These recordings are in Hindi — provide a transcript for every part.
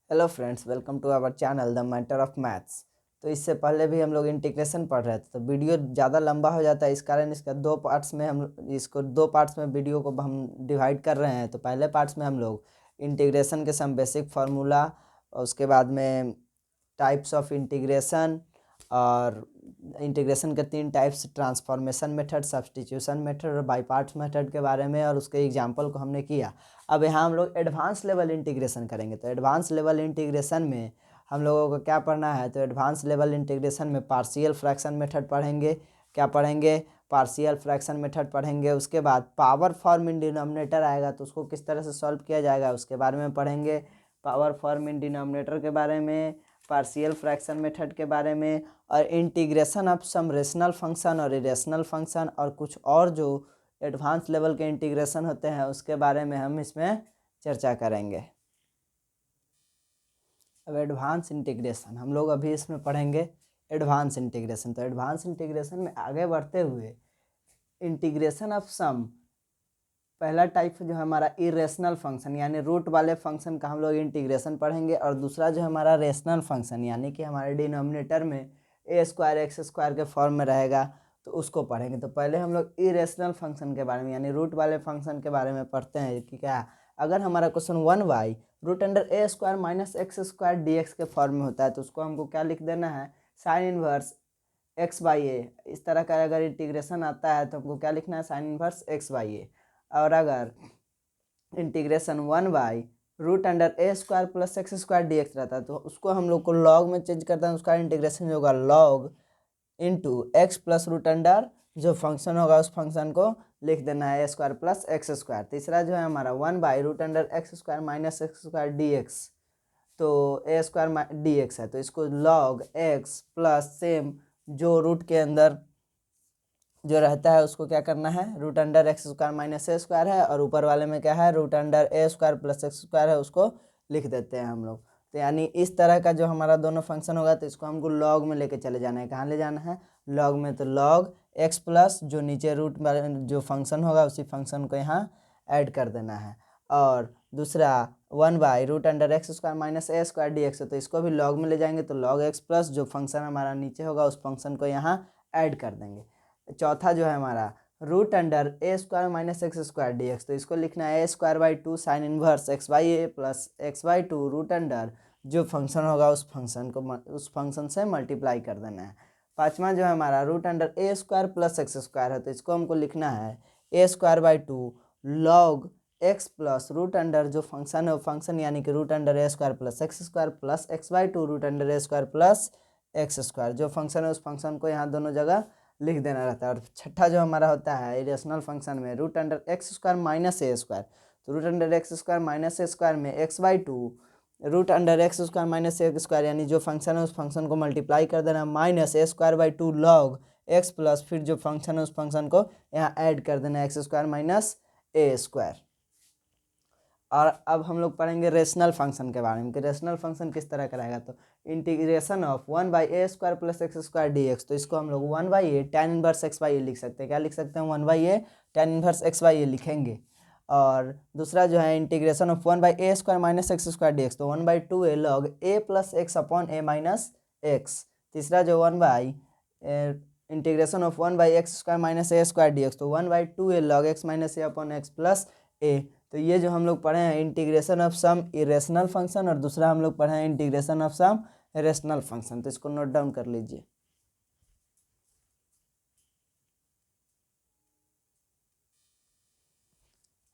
Hello friends, welcome to our channel the matter of maths. तो इससे पहले भी हम लोग इंटीग्रेशन पढ़ रहे थे, तो वीडियो ज़्यादा लंबा हो जाता है। इस कारण इसका दो पार्ट्स में वीडियो को हम डिवाइड कर रहे हैं। तो पहले पार्ट्स में हम लोग इंटीग्रेशन के सम बेसिक फार्मूला, और उसके बाद में टाइप्स ऑफ इंटीग्रेशन, और इंटीग्रेशन के 3 types, transformation method, substitution method और बाई पार्ट्स मेथड के बारे में, और उसके एग्जाम्पल को हमने किया। अब यहाँ हम लोग एडवांस लेवल इंटीग्रेशन करेंगे। तो एडवांस लेवल इंटीग्रेशन में हम लोगों को क्या पढ़ना है? तो एडवांस लेवल इंटीग्रेशन में पार्शियल फ्रैक्शन मेथड पढ़ेंगे। क्या पढ़ेंगे? पार्शियल फ्रैक्शन मेथड पढ़ेंगे। उसके बाद पावर फॉर्म इन डिनोमिनेटर आएगा, तो उसको किस तरह से सॉल्व किया जाएगा उसके बारे में पढ़ेंगे। पावर फॉर्म इन डिनोमिनेटर के बारे में, पार्शियल फ्रैक्शन मेथड के बारे में, और integration of some rational function और इरेशनल फंक्शन, और कुछ और जो एडवांस लेवल के इंटीग्रेशन होते हैं उसके बारे में हम इसमें चर्चा करेंगे। अब एडवांस इंटीग्रेशन हम लोग अभी इसमें पढ़ेंगे। एडवांस इंटीग्रेशन, तो एडवांस इंटीग्रेशन में आगे बढ़ते हुए इंटीग्रेशन ऑफ सम, पहला टाइप जो है हमारा इरेशनल फंक्शन यानी रूट वाले फंक्शन का हम लोग इंटीग्रेशन पढ़ेंगे, और दूसरा जो है हमारा रेशनल फंक्शन यानी कि हमारे डिनोमिनेटर में ए स्क्वायर एक्स स्क्वायर के फॉर्म में रहेगा, तो उसको पढ़ेंगे। तो पहले हम लोग इरेशनल फंक्शन के बारे में यानी रूट वाले फंक्शन के बारे में पढ़ते हैं कि क्या अगर हमारा क्वेश्चन 1/√(a² - x² dx के फॉर्म में होता है, तो उसको हमको क्या लिख देना है? Sign inverse x/a। इस तरह का अगर इंटीग्रेशन आता है तो हमको क्या लिखना है? Sign inverse x/a। और अगर इंटीग्रेशन 1/√(a² + x² dx रहता है, तो उसको हम लोग को लॉग में चेंज करता है। उसका इंटीग्रेशन होगा log into x plus root under जो फंक्शन होगा उस फंक्शन को लिख देना है a² + x²। तीसरा जो है हमारा 1/√(x² - x² dx, तो a² dx है, तो इसको लॉग x प्लस सेम जो रूट के अंदर जो रहता है उसको क्या करना है? (√(x² - a² है, और ऊपर वाले में क्या है? (√(a² + x² है, उसको लिख देते हैं हम लोग। तो यानी इस तरह का जो हमारा दोनों फंक्शन होगा, तो इसको हमको लॉग में लेके चले जाना है। कहाँ ले जाना है? लॉग में। तो लॉग x प्लस जो नीचे रूट जो फंक्शन होगा उसी फंक्शन को यहाँ ऐड कर देना है। और दूसरा 1/√(x² - a² dx है, तो इसको भी लॉग में ले जाएंगे, तो लॉग x प्लस जो फंक्शन हमारा नीचे होगा उस फंक्शन को यहाँ ऐड कर देंगे। चौथा जो है हमारा (√(a² - x² dx), तो इसको लिखना है a²/2 sine inverse x/a plus x/2 root under जो फंक्शन होगा उस फंक्शन से मल्टीप्लाई कर देना है। पांचवा जो है हमारा (√(a² + x² है, तो इसको हमको लिखना है a²/2 log x plus root under जो फंक्शन है वो फंक्शन यानी कि (√(a² + x² plus x/2 root under a² plus x²) जो फंक्शन है उस फंक्शन को यहाँ दोनों जगह लिख देना रहता है। और छठा जो हमारा होता है इरेशनल फंक्शन में (√(x² - a²), तो (√(x² - a² में x/2 (√(x² - a²) यानी जो फंक्शन है उस फंक्शन को मल्टीप्लाई कर देना minus a²/2 log x plus फिर जो फंक्शन है उस फंक्शन को यहाँ ऐड कर देना x² - a²। और अब हम लोग पढ़ेंगे रेशनल फंक्शन के बारे में कि रेशनल फंक्शन किस तरह का रहेगा। तो integration of 1/a² + x² dx, तो इसको हम लोग 1/a tan इनवर्स x/a लिख सकते हैं। क्या लिख सकते हैं? 1/a tan इनवर्स x/a लिखेंगे। और दूसरा जो है integration of 1/a² - x² dx, तो 1/2a log a + x/a - x। तीसरा जो integration of 1/x² - a² dx, तो 1/2a log x - a x plus a। तो ये जो हम लोग पढ़े हैं integration of some irrational function, और दूसरा हम लोग पढ़े हैं integration of some rational function. तो इसको नोट डाउन कर लीजिए।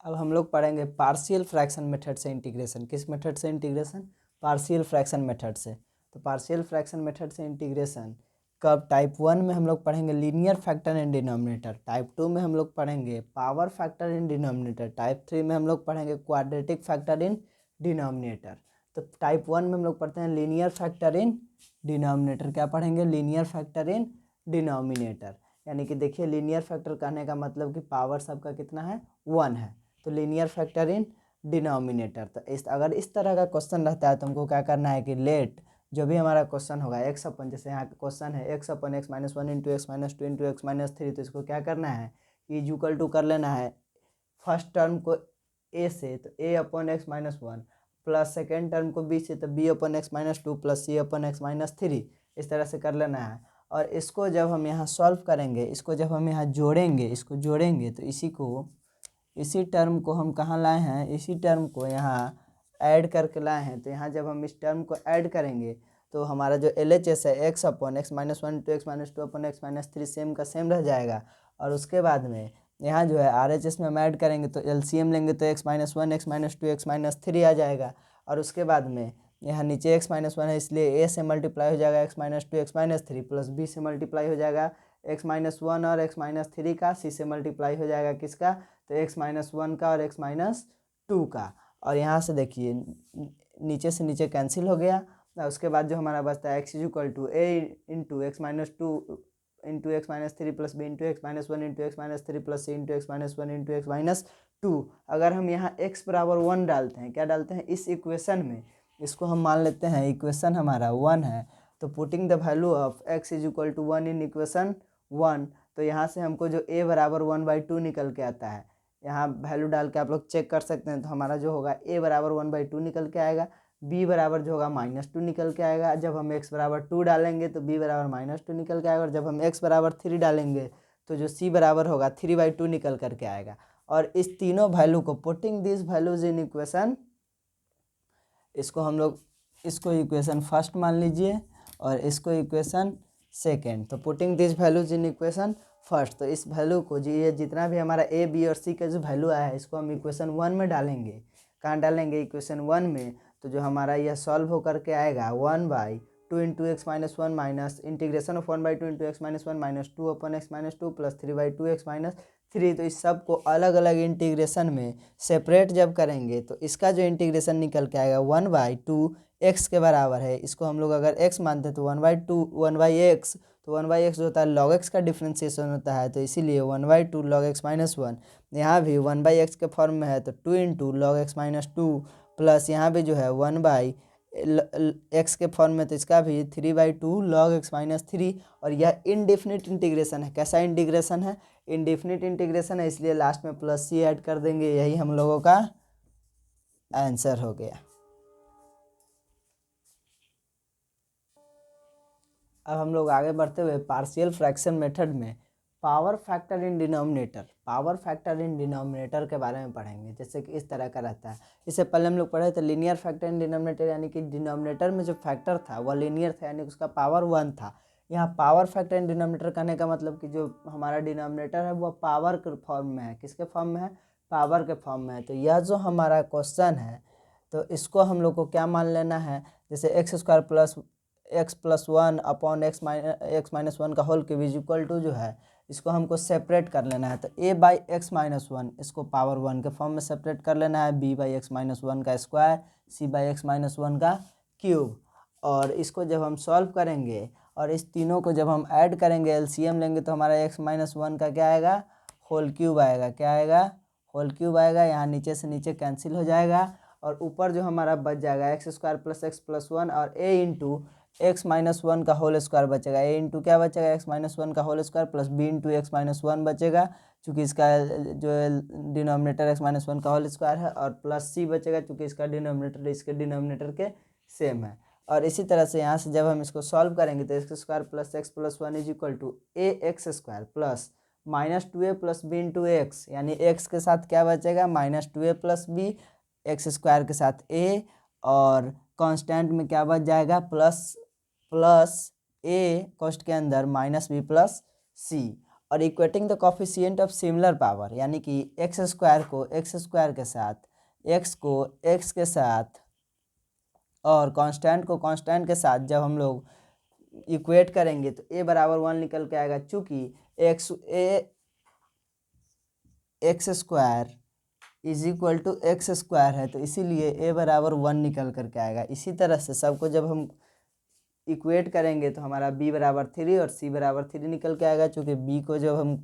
अब हम लोग पढ़ेंगे पार्शियल फ्रैक्शन मेथड से इंटीग्रेशन। किस मेथड से इंटीग्रेशन? पार्शियल फ्रैक्शन मेथड से। तो पार्शियल फ्रैक्शन मेथड से इंटीग्रेशन कब? टाइप 1 में हम लोग पढ़ेंगे linear factor in denominator, type 2 में हम लोग पढ़ेंगे power factor in denominator, type 3 में हम लोग पढ़ेंगे क्वाड्रेटिक फैक्टर इन डिनोमिनेटर। तो टाइप 1 में हम लोग पढ़ते हैं लीनियर फैक्टर इन डिनोमिनेटर। क्या पढ़ेंगे? Linear factor in denominator. यानी कि देखिए लीनियर फैक्टर कहने का मतलब कि पावर सबका कितना है? 1 है। तो लीनियर फैक्टर इन डिनोमिनेटर। तो अगर इस तरह का क्वेश्चन रहता है तो हमको क्या करना है कि लेट जो भी हमारा क्वेश्चन होगा x अपन, जैसे यहाँ का क्वेश्चन है x/(x - 1 × x - 2 × x - 3), तो इसको क्या करना है? इक्वल टू कर लेना है फर्स्ट टर्म को a से, तो a/(x - 1) प्लस सेकेंड टर्म को बी से, तो बी अपन एक्स माइनस टू प्लस सी अपन एक्स माइनस थ्री, इस तरह से कर लेना है। और इसको जब हम यहाँ सॉल्व करेंगे, इसको जब हम यहाँ जोड़ेंगे, इसको जोड़ेंगे तो इसी टर्म को हम कहाँ लाए हैं, इसी टर्म को यहाँ ऐड करके लाए हैं। तो यहाँ जब हम इस टर्म को ऐड करेंगे तो हमारा जो LHS है x upon x minus one two x minus two upon x minus three same का सेम रह जाएगा। और उसके बाद में यहाँ जो है RHS में हम ऐड करेंगे तो LCM लेंगे तो x minus one x minus two x minus three आ जाएगा। और उसके बाद में यहाँ नीचे एक्स माइनस वन है इसलिए A से मल्टीप्लाई हो जाएगा x minus two x minus three, plus B से मल्टीप्लाई हो जाएगा एक्स माइनस वन और एक्स माइनस थ्री का, C से मल्टीप्लाई हो जाएगा किसका, तो एक्स माइनस वन का और एक्स माइनस टू का। और यहाँ से देखिए नीचे से नीचे कैंसिल हो गया। उसके बाद जो हमारा बचता है x is equal to a into x minus two into x minus three plus b into x minus one into x minus three plus c into x minus one into x minus two. अगर हम यहाँ x बराबर वन डालते हैं, क्या डालते हैं इस इक्वेशन में, इसको हम मान लेते हैं इक्वेशन हमारा वन है, तो putting the value of x is equal to one in equation one, तो यहाँ से हमको जो a बराबर वन बाई टू निकल के आता है, यहाँ वैल्यू डाल के आप लोग चेक कर सकते हैं। तो हमारा जो होगा a बराबर वन बाई टू निकल के आएगा, b बराबर जो होगा माइनस टू निकल के आएगा। जब हम x बराबर टू डालेंगे तो b बराबर माइनस टू निकल के आएगा। और जब हम x बराबर थ्री डालेंगे तो जो c बराबर होगा थ्री बाई टू निकल करके आएगा। और इस तीनों वैल्यू को putting this values in equation, इसको हम लोग इसको इक्वेशन फर्स्ट मान लीजिए और इसको इक्वेशन सेकेंड। तो putting this values in equation first, तो इस वैल्यू को जी ये जितना भी हमारा a b और c का जो वैल्यू आया है इसको हम इक्वेशन वन में डालेंगे। कहाँ डालेंगे, इक्वेशन वन में। तो जो हमारा यह सॉल्व होकर के आएगा one by two into x minus one minus integration of one by two into x minus one minus two upon x minus two plus three by two x minus three. तो इस सब को अलग अलग इंटीग्रेशन में सेपरेट जब करेंगे तो इसका जो इंटीग्रेशन निकल के आएगा वन बाई टू एक्स के बराबर है। इसको हम लोग अगर x मानते हैं तो वन बाई एक्स, तो वन बाई एक्स जो होता है लॉग एक्स का डिफ्रेंसिएशन होता है, तो इसीलिए one by two log x minus one. यहाँ भी वन बाई एक्स के फॉर्म में है तो two into log x minus to, plus यहाँ भी जो है वन बाई एक्स के फॉर्म में तो इसका भी three by two log x minus three. और यह इनडेफिनिट इंटीग्रेशन है। कैसा इंटीग्रेशन है, इनडेफिनिट इंटीग्रेशन है, इसलिए लास्ट में प्लस सी ऐड कर देंगे। यही हम लोगों का आंसर हो गया। अब हम लोग आगे बढ़ते हुए पार्शियल फ्रैक्शन मेथड में पावर फैक्टर इन डिनोमिनेटर के बारे में पढ़ेंगे। जैसे कि इस तरह का रहता है। इससे पहले हम लोग पढ़े थे लीनियर फैक्टर इन डिनोमिनेटर, यानी कि डिनोमिनेटर में जो फैक्टर था वह लीनियर था, यानी उसका पावर वन था। यहाँ पावर फैक्टर इन डिनोमिनेटर कहने का मतलब कि जो हमारा डिनोमिनेटर है वह पावर के फॉर्म में है। किसके फॉर्म में है, पावर के फॉर्म में है। तो यह जो हमारा क्वेश्चन है तो इसको हम लोग को क्या मान लेना है, जैसे x square plus x plus one upon x minus one का whole cube is equal to जो है इसको हमको सेपरेट कर लेना है। तो a by x minus one इसको पावर वन के फॉर्म में सेपरेट कर लेना है, b by x minus one का square, c by x minus one का क्यूब। और इसको जब हम सॉल्व करेंगे और इस तीनों को जब हम ऐड करेंगे LCM लेंगे तो हमारा एक्स माइनस वन का क्या आएगा, होल क्यूब आएगा। क्या आएगा, होल क्यूब आएगा। यहाँ नीचे से नीचे कैंसिल हो जाएगा और ऊपर जो हमारा बच जाएगा x square plus x plus one और a into x minus one का होल स्क्वायर बचेगा। a इंटू क्या बचेगा, एक्स माइनस वन का whole square plus b into x minus one बचेगा, चूँकि इसका जो डिनोमिनेटर एक्स माइनस वन का होल स्क्वायर है, और प्लस c बचेगा चूँकि इसका डिनोमिनेटर इसके डिनोमिनेटर के सेम है। और इसी तरह से यहाँ से जब हम इसको सॉल्व करेंगे तो x square plus x plus one is equal to a x square plus minus two a plus b into x, यानी एक्स के साथ क्या बचेगा minus two a plus b, x square के साथ a, और कांस्टेंट में क्या बच जाएगा प्लस a कॉस्ट के अंदर माइनस बी प्लस सी। और equating the coefficient of similar power, यानी कि एक्स स्क्वायर को एक्स स्क्वायर के साथ, एक्स को एक्स के साथ और कांस्टेंट को कांस्टेंट के साथ जब हम लोग इक्वेट करेंगे तो a बराबर वन निकल के आएगा। चूँकि x square is equal to x square है तो इसीलिए a बराबर वन निकल करके आएगा। इसी तरह से सबको जब हम इक्वेट करेंगे तो हमारा b बराबर थ्री और c बराबर थ्री निकल के आएगा। चूँकि b को जब हम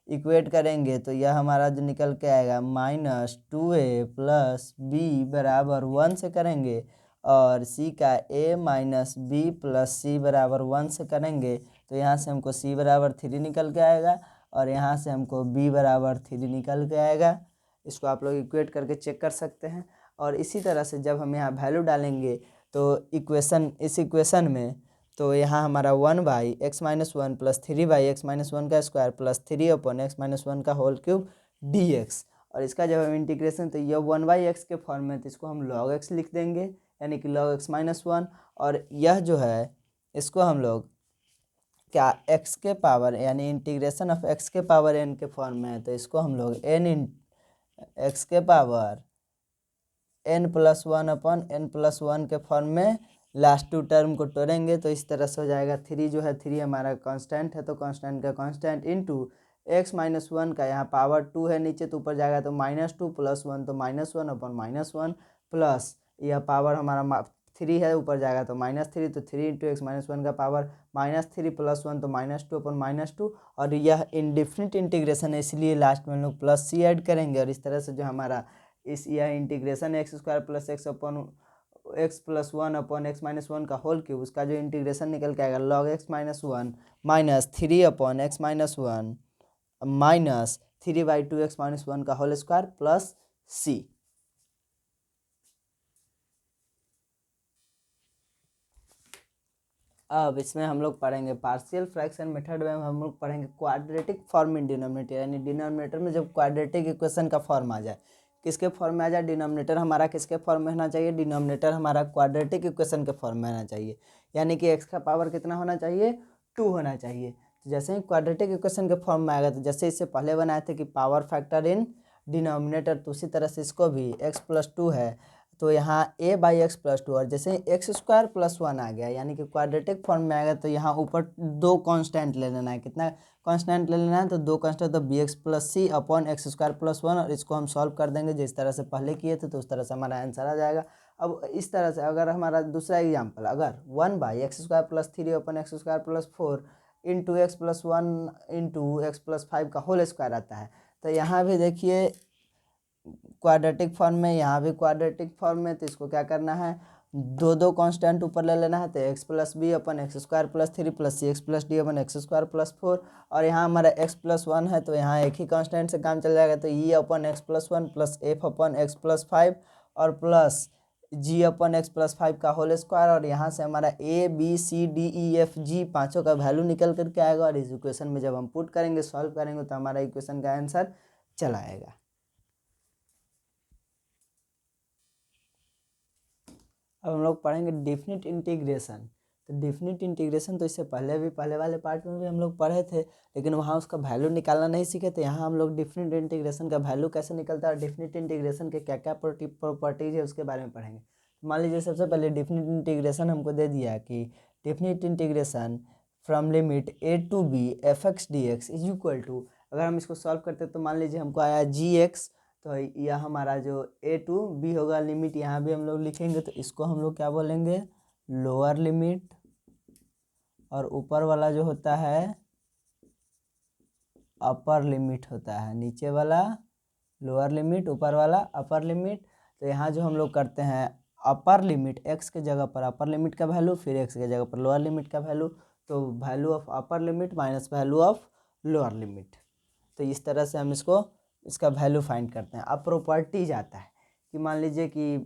इक्वेट करेंगे तो यह हमारा जो निकल के आएगा minus two a plus B बराबर वन से करेंगे, और c का a माइनस बी प्लस सी बराबर वन से करेंगे तो यहाँ से हमको c बराबर थ्री निकल के आएगा और यहाँ से हमको b बराबर थ्री निकल के आएगा। इसको आप लोग इक्वेट करके चेक कर सकते हैं। और इसी तरह से जब हम यहाँ वैल्यू डालेंगे तो इस इक्वेशन में तो यहाँ हमारा 1/x-1 प्लस 3/x-1 का स्क्वायर प्लस 3/x-1 का होल क्यूब dx, और इसका जब हम इंटीग्रेशन तो यह 1/x के फॉर्म में तो इसको हम log x लिख देंगे, यानी कि log x-1, और यह जो है इसको हम लोग क्या x के पावर यानी इंटीग्रेशन ऑफ x के पावर n के फॉर्म में है, तो इसको हम लोग x के पावर n+1/n+1 के फॉर्म में लास्ट टू टर्म को तोड़ेंगे, तो इस तरह से हो जाएगा 3 जो है 3 हमारा कांस्टेंट है, तो कांस्टेंट का कांस्टेंट इंटू x-1 का यहाँ पावर 2 है नीचे तो ऊपर जाएगा तो -2 + 1 तो -1/-1 प्लस यह पावर हमारा 3 है ऊपर जाएगा तो -3 तो 3 × x-1 का पावर -3 + 1 तो -2/-2, और यह इनडिफिनिट इंटीग्रेशन है इसलिए लास्ट में हम लोग प्लस c ऐड करेंगे, और इस तरह से जो हमारा यह इंटीग्रेशन x² + x+1/x-1 का होल क्यूब उसका जो इंटीग्रेशन निकल के आएगा log x-1 - 3/x-1 minus 3/2x-1 का होल स्क्वायर प्लस c। अब इसमें हम लोग पढ़ेंगे पार्शियल फ्रैक्शन मेथड में हम लोग पढ़ेंगे क्वाड्रेटिक फॉर्म इन डिनोमिनेटर, यानी डिनोमिनेटर में जब क्वाड्रेटिक इक्वेशन का फॉर्म आ जाए, किसके फॉर्म में आ जाए, डिनोमिनेटर हमारा किसके फॉर्म में होना चाहिए, डिनोमिनेटर हमारा क्वाड्रेटिक इक्वेशन के फॉर्म में आना चाहिए, यानी कि x का पावर कितना होना चाहिए, 2 होना चाहिए। तो जैसे ही क्वाड्रेटिक इक्वेशन के फॉर्म में आएगा तो जैसे इससे पहले बनाए थे कि पावर फैक्टर इन डिनोमिनेटर, तो उसी तरह से इसको भी x+2 है तो यहाँ a/x+2, और जैसे x² + 1 आ गया यानी कि क्वाड्रेटिक फॉर्म में आएगा तो यहाँ ऊपर 2 कांस्टेंट ले लेना है, कितना कांस्टेंट ले लेना है, तो 2 कांस्टेंट तो bx + c अपॉन x² + 1, और इसको हम सॉल्व कर देंगे जिस तरह से पहले किए थे तो उस तरह से हमारा आंसर आ जाएगा। अब इस तरह से अगर हमारा दूसरा एग्जाम्पल, अगर 1/x² + 3 upon x² + 4 into x+1 into x+5 का होल स्क्वायर आता है, तो यहाँ भी देखिए क्वाड्रेटिक फॉर्म में, यहाँ भी क्वाड्रेटिक फॉर्म में, तो इसको क्या करना है, 2 कांस्टेंट ऊपर ले लेना है, तो x + b upon x² + 3 plus c x + d upon x² + 4, और यहाँ हमारा x+1 है तो यहाँ एक ही कांस्टेंट से काम चल जाएगा, तो e upon x+1 plus f upon x+5 और प्लस g अपॉन x+5 का होल स्क्वायर, और यहाँ से हमारा a b c d e f g पाँचों का वैल्यू निकल करके आएगा, और इस इक्वेशन में जब हम पुट करेंगे सॉल्व करेंगे तो हमारा इक्वेशन का आंसर चला आएगा। अब हम लोग पढ़ेंगे डेफिनिट इंटीग्रेशन। तो डेफिनिट इंटीग्रेशन तो इससे पहले वाले पार्ट में भी हम लोग पढ़े थे, लेकिन वहाँ उसका वैल्यू निकालना नहीं सीखे थे। यहाँ हम लोग डेफिनिट इंटीग्रेशन का वैल्यू कैसे निकलता है और डेफिनिट इंटीग्रेशन के क्या क्या प्रॉपर्टीज है उसके बारे में पढ़ेंगे। मान लीजिए सबसे पहले डेफिनिट इंटीग्रेशन हमको दे दिया कि definite integration from limit a to b f(x) dx is equal to, अगर हम इसको सॉल्व करते तो मान लीजिए हमको आया gx, तो यह हमारा जो a to b होगा लिमिट यहाँ भी हम लोग लिखेंगे, तो इसको हम लोग क्या बोलेंगे, लोअर लिमिट, और ऊपर वाला जो होता है अपर लिमिट होता है, नीचे वाला लोअर लिमिट, ऊपर वाला अपर लिमिट। तो यहाँ जो हम लोग करते हैं अपर लिमिट x के जगह पर अपर लिमिट का वैल्यू, फिर x के जगह पर लोअर लिमिट का वैल्यू, तो value of upper limit minus value of lower limit, तो इस तरह से हम इसका वैल्यू फाइंड करते हैं। अब प्रॉपर्टीज आता है कि मान लीजिए कि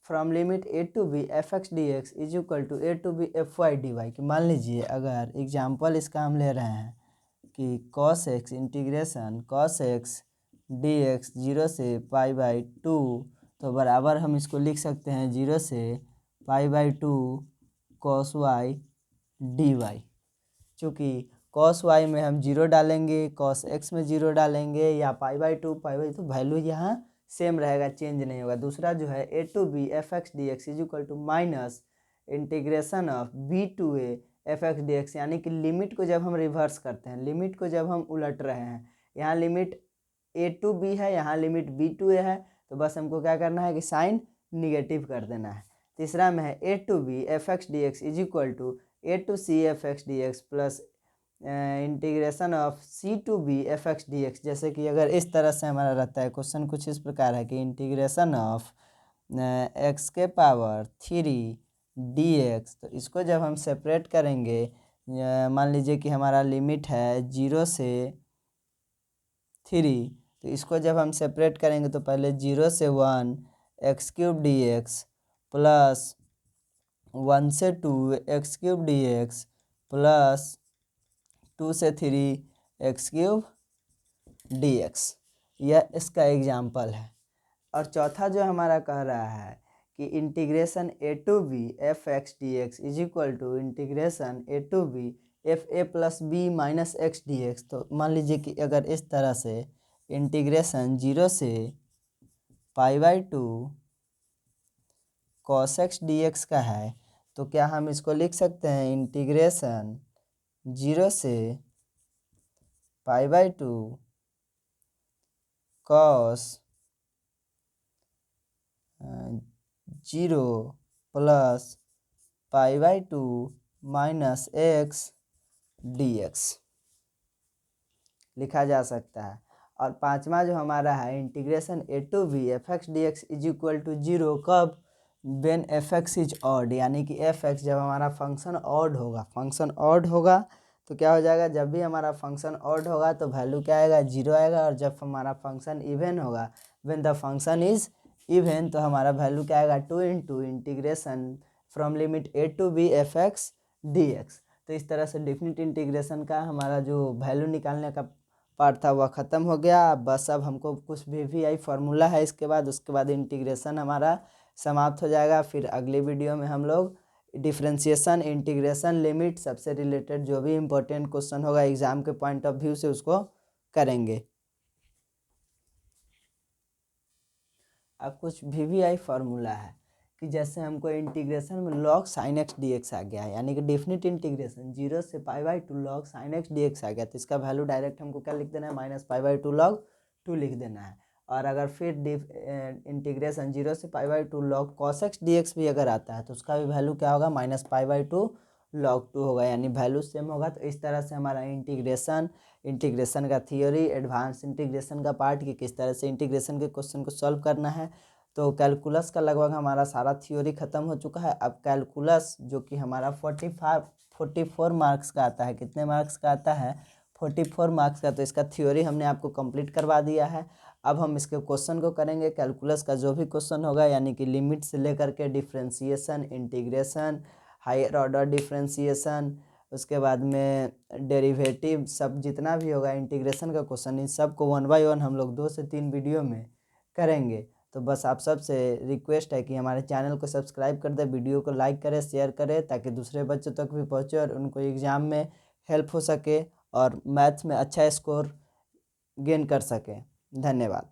from limit a to b f(x) dx is equal to a to b fy dy, कि मान लीजिए अगर एग्जाम्पल इसका हम ले रहे हैं कि cos x integration cos x dx 0 से π/2, तो बराबर हम इसको लिख सकते हैं 0 से π/2 cos y dy, चूँकि cos y में हम 0 डालेंगे, cos x में 0 डालेंगे, या π/2 तो वैल्यू यहाँ सेम रहेगा, चेंज नहीं होगा। दूसरा जो है a to b f(x) dx is equal to minus integration of b to a f(x) dx, यानी कि लिमिट को जब हम रिवर्स करते हैं, लिमिट को जब हम उलट रहे हैं, यहाँ लिमिट a to b है, यहाँ लिमिट b to a है, तो बस हमको क्या करना है कि साइन निगेटिव कर देना है। तीसरा में है a to b f(x) dx is equal to a to c f(x) dx plus integration of c to b f(x) dx, जैसे कि अगर इस तरह से हमारा रहता है क्वेश्चन कुछ इस प्रकार है कि इंटीग्रेशन ऑफ x के पावर 3 dx, तो इसको जब हम सेपरेट करेंगे, मान लीजिए कि हमारा लिमिट है 0 से 3, तो इसको जब हम सेपरेट करेंगे तो पहले 0 से 1 x cube D x plus 1 से 2 x cube D x plus 2 से 3 एक्स क्यूब डी एक्स। यह इसका एग्जाम्पल है। और चौथा जो हमारा कह रहा है कि integration a to b f x d x is equal to integration a to b f a plus b minus x d x. तो मान लीजिए कि अगर इस तरह से इंटीग्रेशन 0 से π/2 cos x dx का है, तो क्या हम इसको लिख सकते हैं इंटीग्रेशन 0 से π/2 cos 0 plus π/2 minus x dx लिखा जा सकता है। और पांचवा जो हमारा है integration a to b f x d x is equal to 0 कब, when f x is odd, यानी कि एफ एक्स जब हमारा फंक्शन ऑड होगा, फंक्शन ऑड होगा तो क्या हो जाएगा, जब भी हमारा फंक्शन ऑड होगा तो वैल्यू क्या आएगा, 0 आएगा। और जब हमारा फंक्शन इवन होगा, when the function is even, तो हमारा वैल्यू क्या आएगा, 2 into integration from limit a to b f x d x. तो इस तरह से डेफिनेट इंटीग्रेशन का हमारा जो वैल्यू निकालने का पार्ट था वह ख़त्म हो गया। बस अब हमको कुछ वी फार्मूला है इसके बाद, उसके बाद इंटीग्रेशन हमारा समाप्त हो जाएगा। फिर अगले वीडियो में हम लोग डिफ्रेंशिएशन, इंटीग्रेशन, लिमिट सबसे रिलेटेड जो भी इम्पोर्टेंट क्वेश्चन होगा एग्जाम के पॉइंट ऑफ व्यू से उसको करेंगे। अब कुछ वी फार्मूला है कि जैसे हमको इंटीग्रेशन में log sin x dx आ गया है, यानी कि डेफिनेट इंटीग्रेशन 0 से π/2 log sin x dx आ गया, तो इसका वैल्यू डायरेक्ट हमको क्या लिख देना है, -π/2 log 2 लिख देना है। और अगर फिर इंटीग्रेशन 0 से π/2 log cos x dx भी अगर आता है तो उसका भी वैल्यू क्या होगा, -π/2 log 2 होगा, यानी वैल्यू सेम होगा। तो इस तरह से हमारा इंटीग्रेशन का थियोरी, एडवांस इंटीग्रेशन का पार्ट कि किस तरह से इंटीग्रेशन के क्वेश्चन को सॉल्व करना है। तो कैलकुलस का लगभग हमारा सारा थ्योरी ख़त्म हो चुका है। अब कैलकुलस जो कि हमारा 44 मार्क्स का आता है, कितने मार्क्स का आता है, 44 मार्क्स का। तो इसका थ्योरी हमने आपको कंप्लीट करवा दिया है। अब हम इसके क्वेश्चन को करेंगे। कैलकुलस का जो भी क्वेश्चन होगा, यानी कि लिमिट से लेकर के differentiation, integration, higher order differentiation, उसके बाद में डेरिवेटिव, सब जितना भी होगा इंटीग्रेशन का क्वेश्चन, इन सब को 1 बाय 1 हम लोग 2 से 3 वीडियो में करेंगे। तो बस आप सबसे रिक्वेस्ट है कि हमारे चैनल को सब्सक्राइब कर दें, वीडियो को लाइक करें, शेयर करें, ताकि दूसरे बच्चों तक भी पहुँचे और उनको एग्ज़ाम में हेल्प हो सके और मैथ्स में अच्छा स्कोर गेन कर सकें। धन्यवाद।